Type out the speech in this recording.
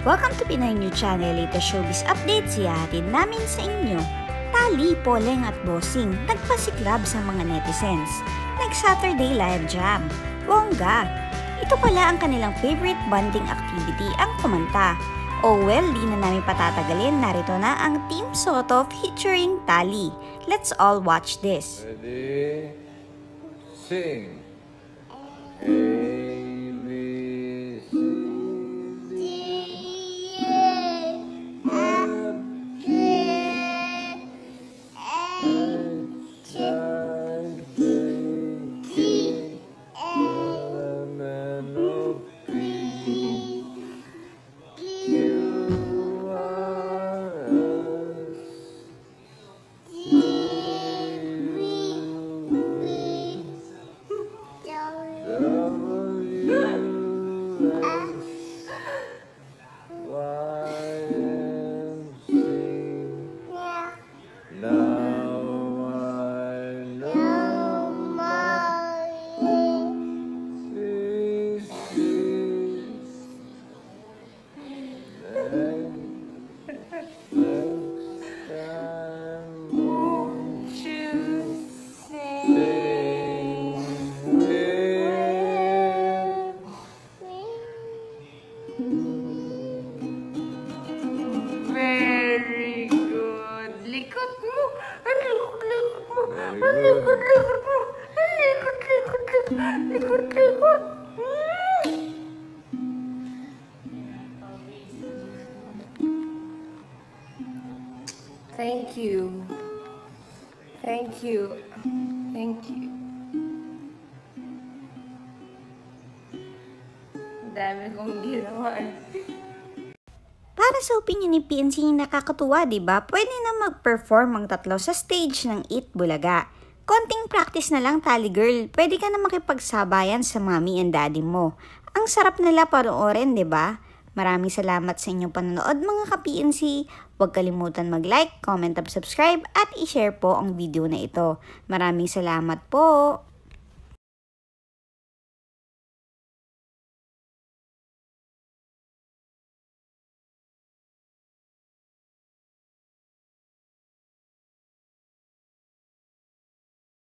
Welcome to Pinoy New Channel. Latest showbiz updates ihahatid namin sa inyo. Tali, Poleng at Bossing nagpasiklab sa mga netizens. Nag-Saturday live jam. Bongga! Ito pala ang kanilang favorite bonding activity, ang kumanta. Oh well, di na namin patatagalin. Narito na ang Team Soto featuring Tali. Let's all watch this. Ready? Sing. Very good. Likod mo. Likod mo. Likod mo. Likod. Thank you. Thank you. Thank you. Dami kong ginawa. Para sa opinion ni PNC, nakakatuwa, diba? Pwede na mag-perform ang tatlo sa stage ng Eat Bulaga. Konting practice na lang, Tali Girl. Pwede ka na makipagsabayan sa mommy and daddy mo. Ang sarap nila panoorin, diba? Maraming salamat sa inyong panonood mga ka-PNC. Huwag kalimutan mag-like, comment, at subscribe at i-share po ang video na ito. Maraming salamat po!